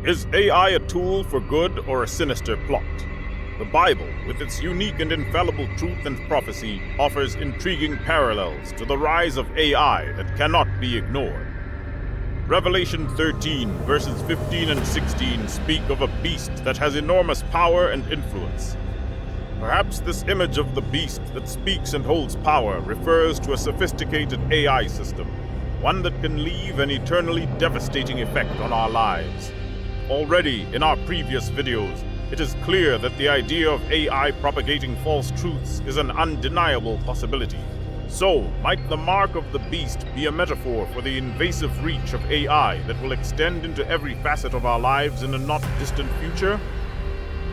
Is AI a tool for good or a sinister plot? The Bible, with its unique and infallible truth and prophecy, offers intriguing parallels to the rise of AI that cannot be ignored. Revelation 13, verses 15 and 16 speak of a beast that has enormous power and influence. Perhaps this image of the beast that speaks and holds power refers to a sophisticated AI system, one that can leave an eternally devastating effect on our lives. Already, in our previous videos, it is clear that the idea of AI propagating false truths is an undeniable possibility. So, might the mark of the beast be a metaphor for the invasive reach of AI that will extend into every facet of our lives in a not-distant future?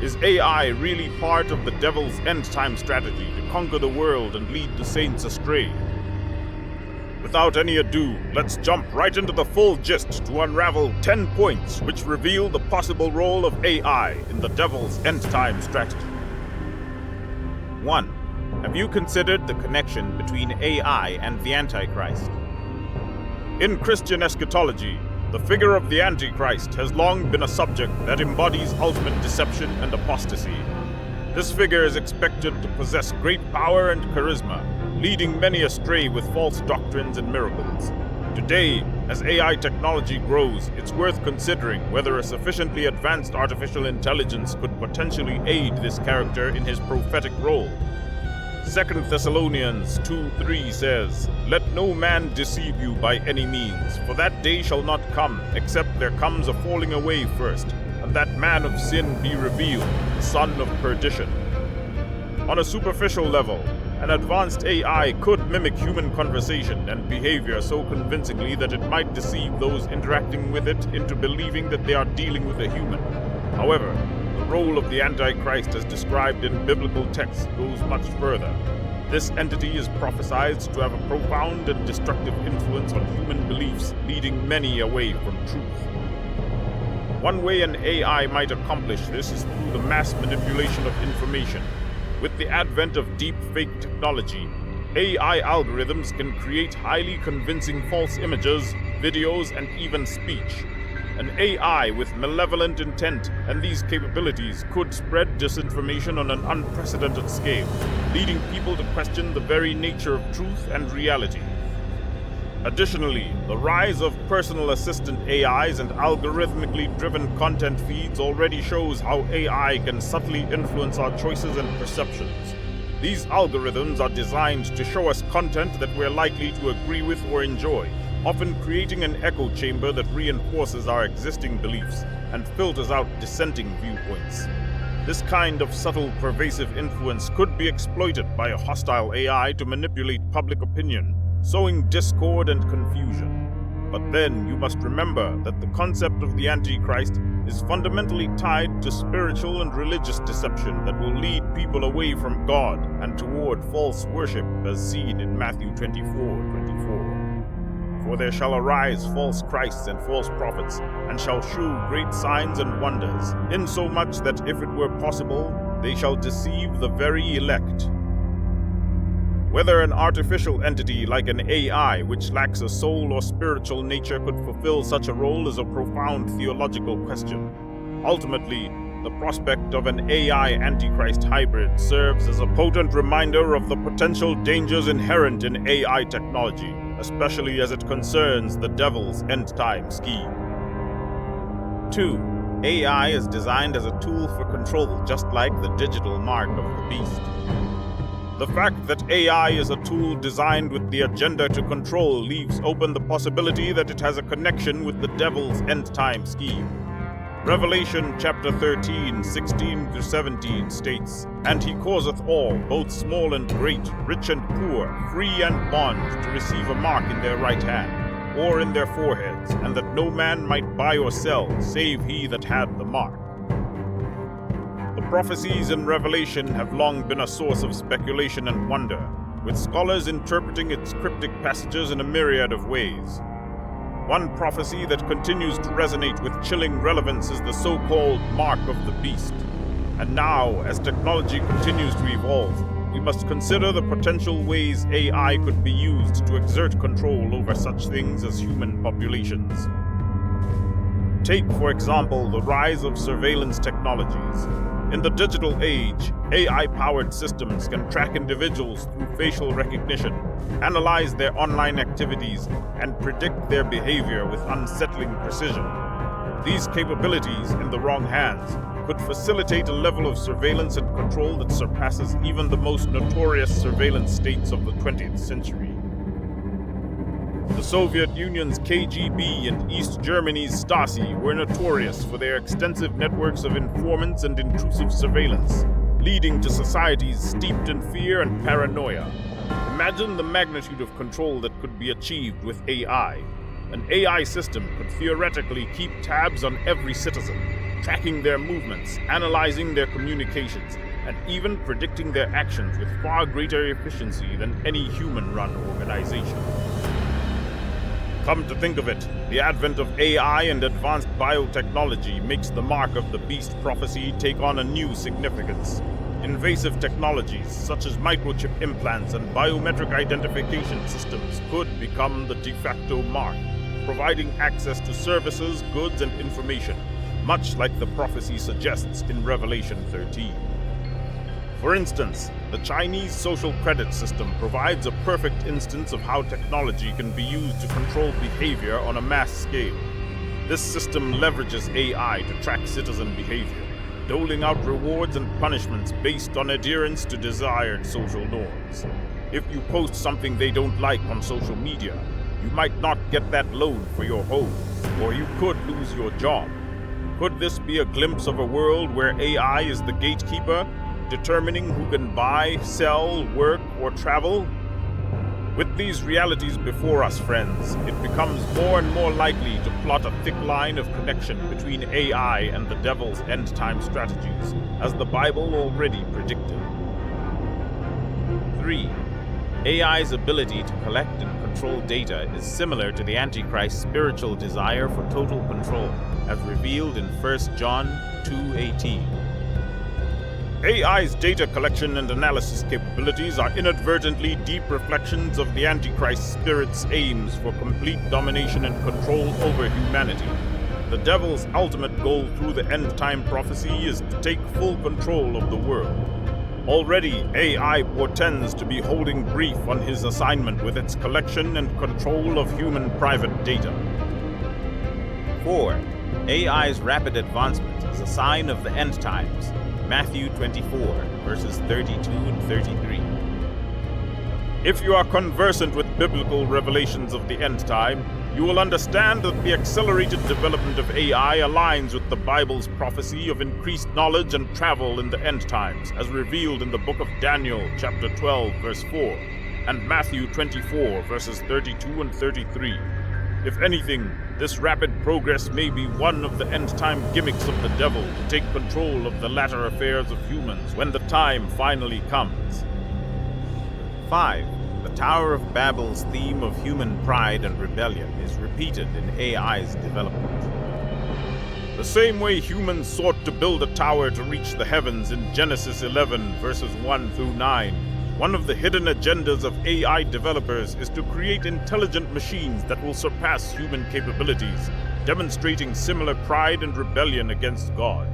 Is AI really part of the devil's end-time strategy to conquer the world and lead the saints astray? Without any ado, let's jump right into the full gist to unravel 10 points which reveal the possible role of AI in the devil's end-time strategy. 1. Have you considered the connection between AI and the Antichrist? In Christian eschatology, the figure of the Antichrist has long been a subject that embodies ultimate deception and apostasy. This figure is expected to possess great power and charisma, leading many astray with false doctrines and miracles. Today, as AI technology grows, it's worth considering whether a sufficiently advanced artificial intelligence could potentially aid this character in his prophetic role. 2 Thessalonians 2:3 says, "Let no man deceive you by any means, for that day shall not come, except there comes a falling away first, and that man of sin be revealed, the son of perdition." On a superficial level, an advanced AI could mimic human conversation and behavior so convincingly that it might deceive those interacting with it into believing that they are dealing with a human. However, the role of the Antichrist as described in biblical texts goes much further. This entity is prophesied to have a profound and destructive influence on human beliefs, leading many away from truth. One way an AI might accomplish this is through the mass manipulation of information. With the advent of deep-fake technology, AI algorithms can create highly convincing false images, videos, and even speech. An AI with malevolent intent and these capabilities could spread disinformation on an unprecedented scale, leading people to question the very nature of truth and reality. Additionally, the rise of personal assistant AIs and algorithmically driven content feeds already shows how AI can subtly influence our choices and perceptions. These algorithms are designed to show us content that we're likely to agree with or enjoy, often creating an echo chamber that reinforces our existing beliefs and filters out dissenting viewpoints. This kind of subtle, pervasive influence could be exploited by a hostile AI to manipulate public opinion, sowing discord and confusion. But then you must remember that the concept of the Antichrist is fundamentally tied to spiritual and religious deception that will lead people away from God and toward false worship, as seen in Matthew 24:24. "For there shall arise false Christs and false prophets, and shall shew great signs and wonders, insomuch that if it were possible, they shall deceive the very elect." Whether an artificial entity like an AI which lacks a soul or spiritual nature could fulfill such a role is a profound theological question. Ultimately, the prospect of an AI Antichrist hybrid serves as a potent reminder of the potential dangers inherent in AI technology, especially as it concerns the devil's end-time scheme. 2. AI is designed as a tool for control, just like the digital mark of the beast. The fact that AI is a tool designed with the agenda to control leaves open the possibility that it has a connection with the devil's end-time scheme. Revelation chapter 13, 16-17 states, "And he causeth all, both small and great, rich and poor, free and bond, to receive a mark in their right hand, or in their foreheads, and that no man might buy or sell, save he that had the mark." The prophecies in Revelation have long been a source of speculation and wonder, with scholars interpreting its cryptic passages in a myriad of ways. One prophecy that continues to resonate with chilling relevance is the so-called Mark of the Beast. And now, as technology continues to evolve, we must consider the potential ways AI could be used to exert control over such things as human populations. Take, for example, the rise of surveillance technologies. In the digital age, AI-powered systems can track individuals through facial recognition, analyze their online activities, and predict their behavior with unsettling precision. These capabilities, in the wrong hands, could facilitate a level of surveillance and control that surpasses even the most notorious surveillance states of the 20th century. The Soviet Union's KGB and East Germany's Stasi were notorious for their extensive networks of informants and intrusive surveillance, leading to societies steeped in fear and paranoia. Imagine the magnitude of control that could be achieved with AI. An AI system could theoretically keep tabs on every citizen, tracking their movements, analyzing their communications, and even predicting their actions with far greater efficiency than any human-run organization. Come to think of it, the advent of AI and advanced biotechnology makes the mark of the beast prophecy take on a new significance. Invasive technologies such as microchip implants and biometric identification systems could become the de facto mark, providing access to services, goods, and information, much like the prophecy suggests in Revelation 13. For instance, the Chinese social credit system provides a perfect instance of how technology can be used to control behavior on a mass scale. This system leverages AI to track citizen behavior, doling out rewards and punishments based on adherence to desired social norms. If you post something they don't like on social media, you might not get that loan for your home, or you could lose your job. Could this be a glimpse of a world where AI is the gatekeeper, determining who can buy, sell, work, or travel? With these realities before us, friends, it becomes more and more likely to plot a thick line of connection between AI and the devil's end-time strategies, as the Bible already predicted. 3. AI's ability to collect and control data is similar to the Antichrist's spiritual desire for total control, as revealed in 1 John 2:18. AI's data collection and analysis capabilities are inadvertently deep reflections of the Antichrist spirit's aims for complete domination and control over humanity. The devil's ultimate goal through the end-time prophecy is to take full control of the world. Already, AI portends to be holding brief on his assignment with its collection and control of human private data. 4. AI's rapid advancement is a sign of the end times. Matthew 24, verses 32 and 33. If you are conversant with biblical revelations of the end time, you will understand that the accelerated development of AI aligns with the Bible's prophecy of increased knowledge and travel in the end times, as revealed in the book of Daniel, chapter 12, verse 4, and Matthew 24, verses 32 and 33. If anything, this rapid progress may be one of the end-time gimmicks of the devil to take control of the latter affairs of humans when the time finally comes. 5. The Tower of Babel's theme of human pride and rebellion is repeated in AI's development. The same way humans sought to build a tower to reach the heavens in Genesis 11, verses 1 through 9, one of the hidden agendas of AI developers is to create intelligent machines that will surpass human capabilities, demonstrating similar pride and rebellion against God.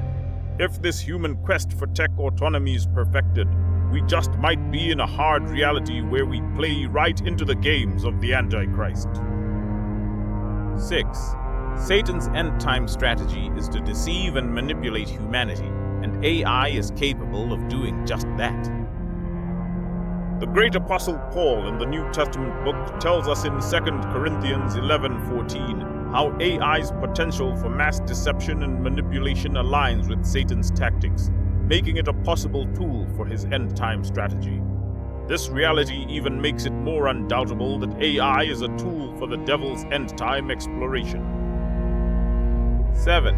If this human quest for tech autonomy is perfected, we just might be in a hard reality where we play right into the games of the Antichrist. 6. Satan's end-time strategy is to deceive and manipulate humanity, and AI is capable of doing just that. The great apostle Paul in the New Testament book tells us in 2 Corinthians 11:14 how AI's potential for mass deception and manipulation aligns with Satan's tactics, making it a possible tool for his end-time strategy. This reality even makes it more undoubtable that AI is a tool for the devil's end-time exploration. 7.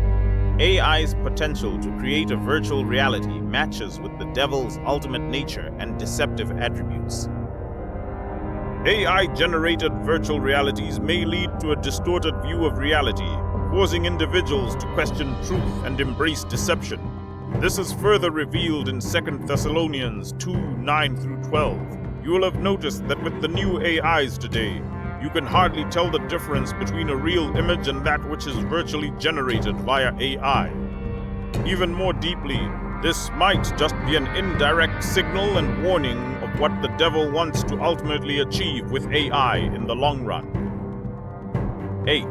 AI's potential to create a virtual reality matches with the devil's ultimate nature and deceptive attributes. AI-generated virtual realities may lead to a distorted view of reality, causing individuals to question truth and embrace deception. This is further revealed in 2 Thessalonians 2:9 through 12. You will have noticed that with the new AIs today, you can hardly tell the difference between a real image and that which is virtually generated via AI. Even more deeply, this might just be an indirect signal and warning of what the devil wants to ultimately achieve with AI in the long run. 8.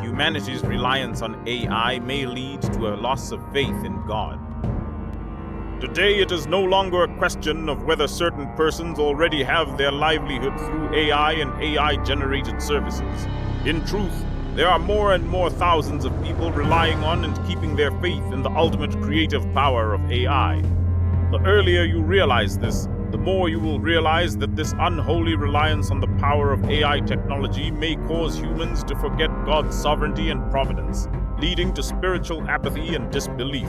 Humanity's reliance on AI may lead to a loss of faith in God. Today, it is no longer a question of whether certain persons already have their livelihood through AI and AI-generated services. In truth, there are more and more thousands of people relying on and keeping their faith in the ultimate creative power of AI. The earlier you realize this, the more you will realize that this unholy reliance on the power of AI technology may cause humans to forget God's sovereignty and providence, leading to spiritual apathy and disbelief.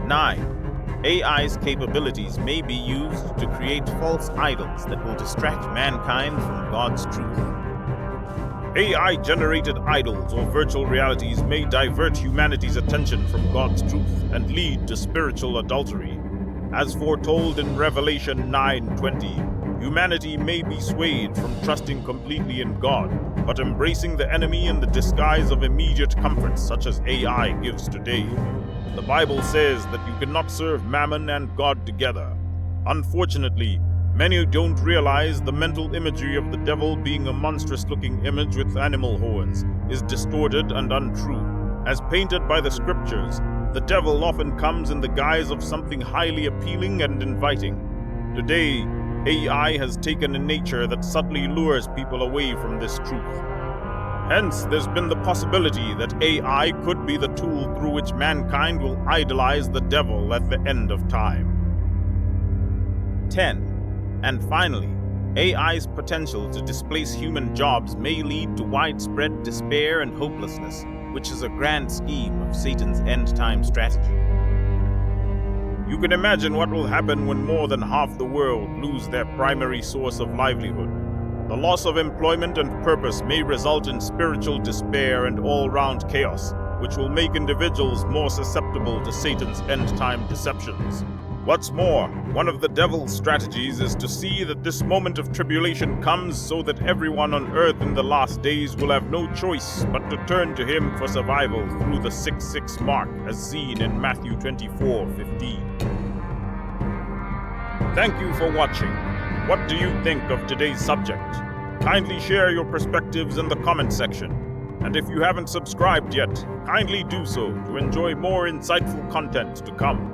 9. AI's capabilities may be used to create false idols that will distract mankind from God's truth. AI-generated idols or virtual realities may divert humanity's attention from God's truth and lead to spiritual adultery. As foretold in Revelation 9:20, humanity may be swayed from trusting completely in God, but embracing the enemy in the disguise of immediate comforts such as AI gives today. The Bible says that you cannot serve Mammon and God together. Unfortunately, many don't realize the mental imagery of the devil being a monstrous-looking image with animal horns is distorted and untrue. As painted by the scriptures, the devil often comes in the guise of something highly appealing and inviting. Today, AI has taken a nature that subtly lures people away from this truth. Hence, there's been the possibility that AI could be the tool through which mankind will idolize the devil at the end of time. 10. And finally, AI's potential to displace human jobs may lead to widespread despair and hopelessness, which is a grand scheme of Satan's end-time strategy. You can imagine what will happen when more than half the world lose their primary source of livelihood. The loss of employment and purpose may result in spiritual despair and all-round chaos, which will make individuals more susceptible to Satan's end-time deceptions. What's more, one of the devil's strategies is to see that this moment of tribulation comes so that everyone on earth in the last days will have no choice but to turn to him for survival through the 666 mark as seen in Matthew 24:15. Thank you for watching. What do you think of today's subject? Kindly share your perspectives in the comment section. And if you haven't subscribed yet, kindly do so to enjoy more insightful content to come.